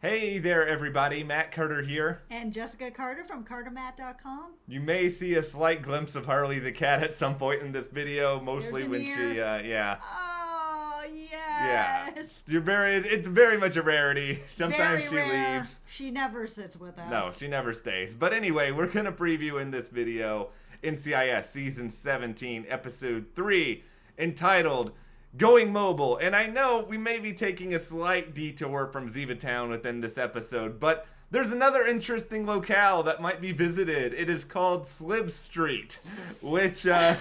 Hey there, everybody. Matt Carter here. And Jessica Carter from CARTERMATT.com. You may see a slight glimpse of Harley the cat at some point in this video, mostly when she, yeah. Oh, Yeah. yes. It's very much a rarity. Sometimes she leaves. She never sits with us. No, she never stays. But anyway, we're going to preview in this video NCIS Season 17, Episode 3, entitled Going Mobile. And I know we may be taking a slight detour from Ziva Town within this episode, but there's another interesting locale that might be visited. It is called Slib Street, which, I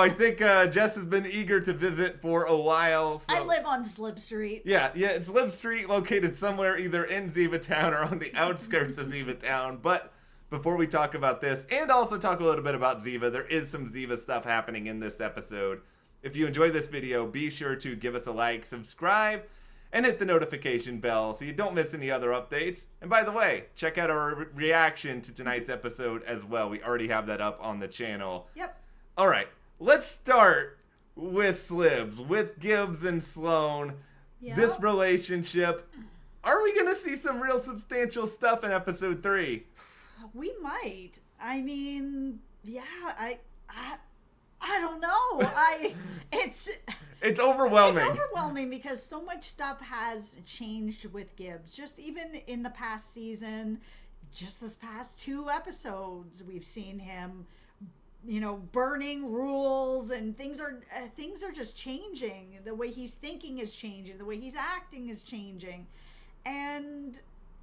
think Jess has been eager to visit for a while. So. I live on Slib Street. Yeah, it's Slib Street, located somewhere either in Ziva Town or on the outskirts of Ziva Town. But before we talk about this, and also talk a little bit about Ziva, there is some Ziva stuff happening in this episode. If you enjoy this video, be sure to give us a like, subscribe, and hit the notification bell so you don't miss any other updates. And by the way, check out our reaction to tonight's episode as well. We already have that up on the channel. Yep. All right, let's start with Slibs, with Gibbs and Sloane. Yep. This relationship. Are we going to see some real substantial stuff in episode 3? We might. I mean, yeah, I don't know. It's overwhelming. It's overwhelming because so much stuff has changed with Gibbs. Just even in the past season, just this past 2 episodes, we've seen him, burning rules, and things are just changing. The way he's thinking is changing. The way he's acting is changing, and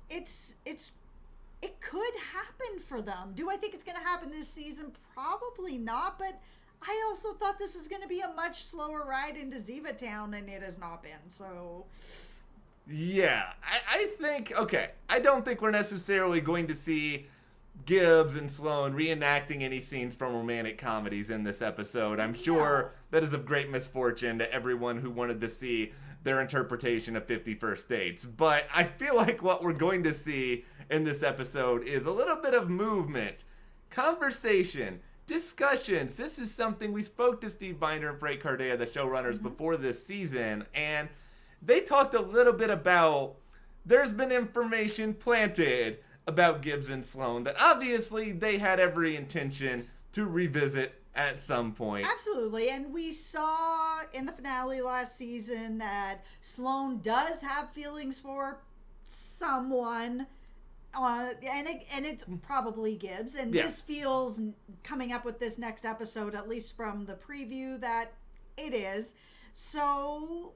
it could happen for them. Do I think it's going to happen this season? Probably not, but I also thought this was going to be a much slower ride into Ziva Town, and it has not been, so. Yeah, I think, okay, I don't think we're necessarily going to see Gibbs and Sloane reenacting any scenes from romantic comedies in this episode. I'm sure that is of great misfortune to everyone who wanted to see their interpretation of 50 First Dates. But I feel like what we're going to see in this episode is a little bit of movement, conversation, discussions. This is something we spoke to Steve Binder and Frank Cardea, the showrunners, before this season, and they talked a little bit about there's been information planted about Gibbs and Sloane that obviously they had every intention to revisit at some point. Absolutely, and we saw in the finale last season that Sloane does have feelings for someone. And it's probably Gibbs, and this feels, coming up with this next episode, at least from the preview, that it is. So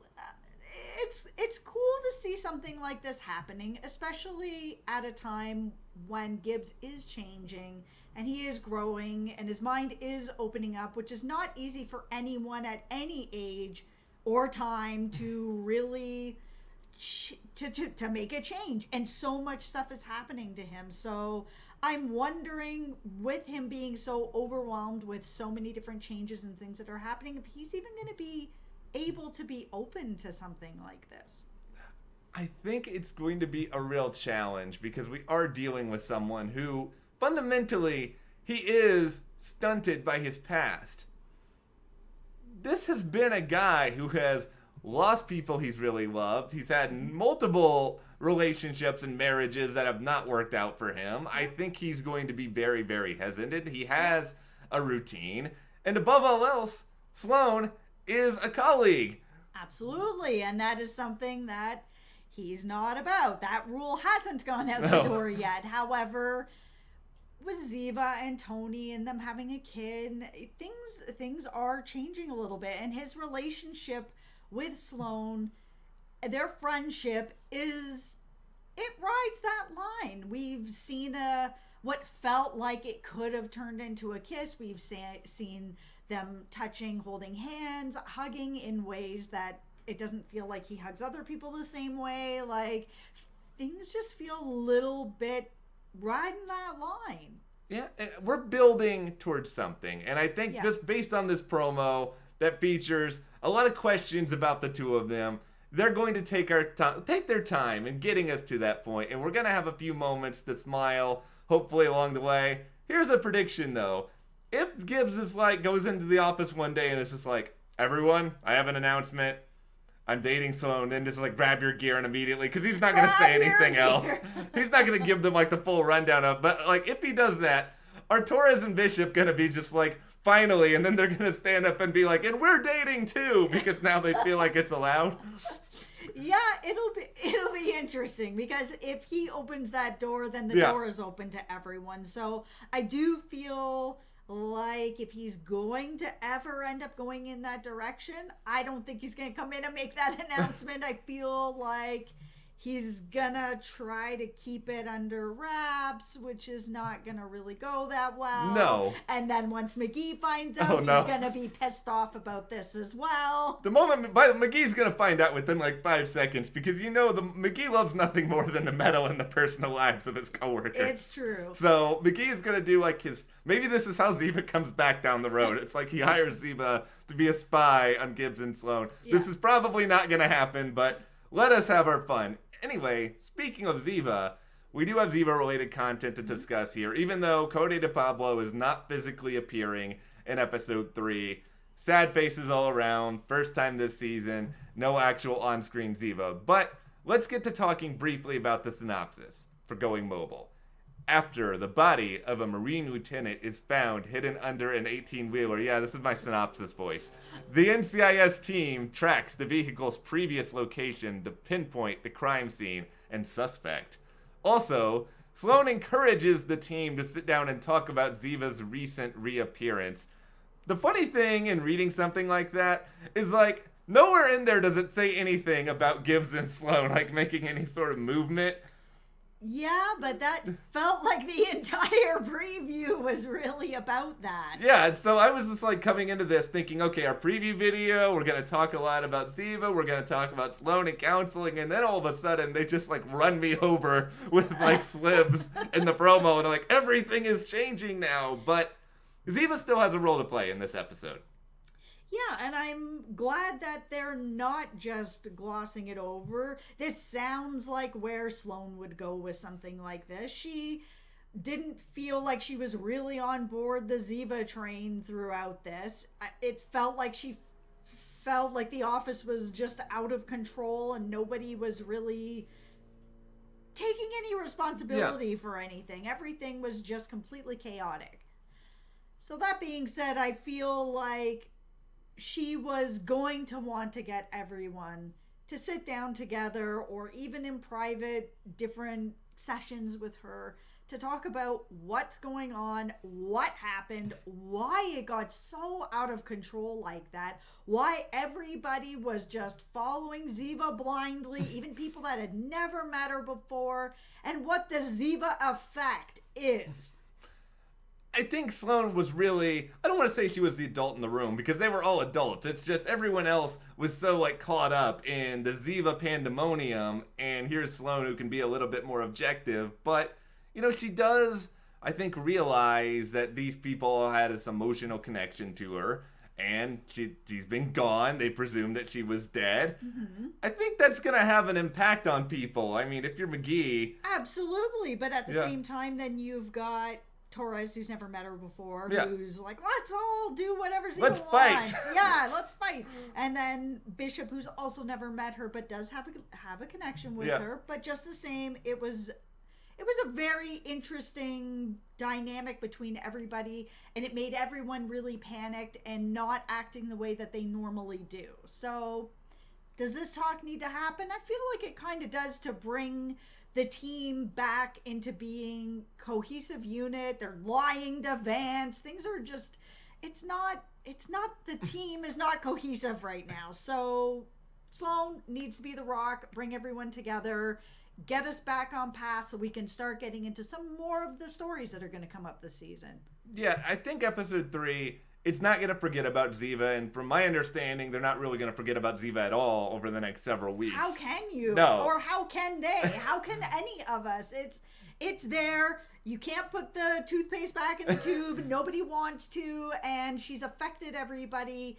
it's cool to see something like this happening, especially at a time when Gibbs is changing and he is growing and his mind is opening up, which is not easy for anyone at any age or time to really to make a change, and so much stuff is happening to him. So I'm wondering, with him being so overwhelmed with so many different changes and things that are happening, if he's even going to be able to be open to something like this. I think it's going to be a real challenge because we are dealing with someone who fundamentally he is stunted by his past. This has been a guy who has lost people he's really loved. He's had multiple relationships and marriages that have not worked out for him. I think he's going to be very, very hesitant. He has a routine. And above all else, Sloane is a colleague. Absolutely. And that is something that he's not about. That rule hasn't gone out the door yet. However, with Ziva and Tony and them having a kid, things are changing a little bit. And his relationship with Sloane, their friendship rides that line. We've seen what felt like it could have turned into a kiss. We've seen them touching, holding hands, hugging in ways that it doesn't feel like he hugs other people the same way. Like, things just feel a little bit riding that line. Yeah, we're building towards something. And I think just based on this promo that features a lot of questions about the two of them, they're going to take their time in getting us to that point, and we're going to have a few moments to smile, hopefully along the way. Here's a prediction, though. If Gibbs goes into the office one day and it's just like, everyone, I have an announcement. I'm dating Sloane, then just like grab your gear and immediately, because he's not going to say anything else. He's not going to give them like the full rundown of, but like if he does that, are Torres and Bishop going to be just like, finally, and then they're going to stand up and be like, and we're dating too, because now they feel like it's allowed? Yeah, it'll be interesting, because if he opens that door, then the door is open to everyone. So I do feel like if he's going to ever end up going in that direction, I don't think he's going to come in and make that announcement. I feel like he's gonna try to keep it under wraps, which is not gonna really go that well. No. And then once McGee finds out, he's gonna be pissed off about this as well. The moment McGee's gonna find out within like 5 seconds, because McGee loves nothing more than to meddle in the personal lives of his coworkers. It's true. So McGee is gonna do like maybe this is how Ziva comes back down the road. It's like he hires Ziva to be a spy on Gibbs and Sloane. Yeah. This is probably not gonna happen, but let us have our fun. Anyway, speaking of Ziva, we do have Ziva-related content to discuss here. Even though Cote de Pablo is not physically appearing in episode 3, sad faces all around, first time this season, no actual on-screen Ziva. But let's get to talking briefly about the synopsis for Going Mobile. After the body of a Marine lieutenant is found hidden under an 18-wheeler, yeah, this is my synopsis voice, the NCIS team tracks the vehicle's previous location to pinpoint the crime scene and suspect. Also, Sloane encourages the team to sit down and talk about Ziva's recent reappearance. The funny thing in reading something like that is, like, nowhere in there does it say anything about Gibbs and Sloane, like, making any sort of movement. Yeah, but that felt like the entire preview was really about that. Yeah, and so I was just like coming into this thinking, okay, our preview video, we're going to talk a lot about Ziva, we're going to talk about Sloane and counseling, and then all of a sudden they just like run me over with like slibs in the promo, and like everything is changing now. But Ziva still has a role to play in this episode. Yeah, and I'm glad that they're not just glossing it over. This sounds like where Sloane would go with something like this. She didn't feel like she was really on board the Ziva train throughout this. It felt like she felt like the office was just out of control and nobody was really taking any responsibility for anything. Everything was just completely chaotic. So that being said, I feel like she was going to want to get everyone to sit down together, or even in private, different sessions with her, to talk about what's going on, what happened, why it got so out of control like that, why everybody was just following Ziva blindly, even people that had never met her before, and what the Ziva effect is. I think Sloane was really, I don't want to say she was the adult in the room, because they were all adults. It's just everyone else was so like caught up in the Ziva pandemonium, and here's Sloane who can be a little bit more objective. But, you know, she does, I think, realize that these people had this emotional connection to her, and she's been gone. They presume that she was dead. Mm-hmm. I think that's going to have an impact on people. I mean, if you're McGee. Absolutely, but at the same time, then you've got Torres, who's never met her before, who's like, let's all do whatever Ziva wants. Fight. Yeah, let's fight. And then Bishop, who's also never met her, but does have a connection with her. But just the same, it was a very interesting dynamic between everybody, and it made everyone really panicked and not acting the way that they normally do. So, does this talk need to happen? I feel like it kind of does, to bring the team back into being cohesive unit. They're lying to Vance. Things are just, it's not the team is not cohesive right now. So Sloane needs to be the rock, bring everyone together, get us back on path so we can start getting into some more of the stories that are going to come up this season. Yeah, I think episode 3, it's not going to forget about Ziva, and from my understanding, they're not really going to forget about Ziva at all over the next several weeks. How can you? No. Or how can they? How can any of us? It's there. You can't put the toothpaste back in the tube. Nobody wants to, and she's affected everybody.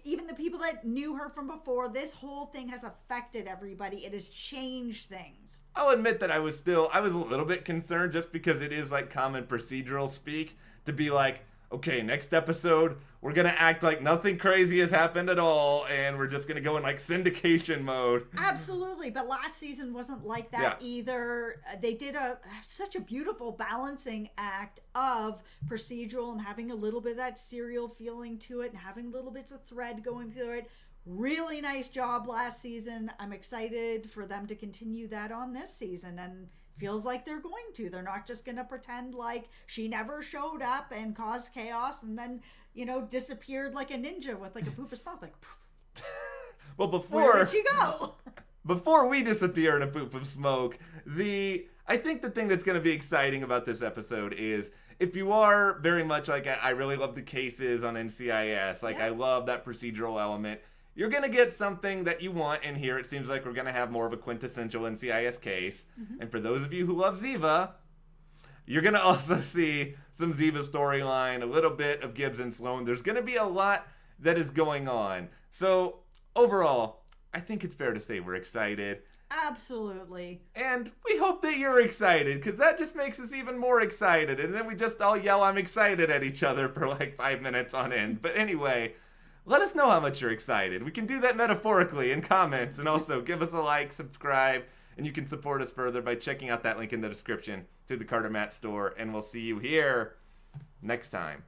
Even the people that knew her from before, this whole thing has affected everybody. It has changed things. I'll admit that I was a little bit concerned, just because it is like common procedural speak to be like, okay, next episode, we're going to act like nothing crazy has happened at all, and we're just going to go in like syndication mode. Absolutely, but last season wasn't like that either. They did such a beautiful balancing act of procedural and having a little bit of that serial feeling to it and having little bits of thread going through it. Really nice job last season. I'm excited for them to continue that on this season, and feels like they're going to. They're not just going to pretend like she never showed up and caused chaos and then, disappeared like a ninja with like a poof of smoke. Like, poof. Well, Where did she go? Before we disappear in a poof of smoke, I think the thing that's going to be exciting about this episode is if you are very much like, I really love the cases on NCIS, I love that procedural element, you're going to get something that you want in here. It seems like we're going to have more of a quintessential NCIS case. Mm-hmm. And for those of you who love Ziva, you're going to also see some Ziva storyline, a little bit of Gibbs and Sloane. There's going to be a lot that is going on. So overall, I think it's fair to say we're excited. Absolutely. And we hope that you're excited, because that just makes us even more excited. And then we just all yell, I'm excited at each other for like 5 minutes on end. But anyway, let us know how much you're excited. We can do that metaphorically in comments, and also give us a like, subscribe, and you can support us further by checking out that link in the description to the CARTERMATT store, and we'll see you here next time.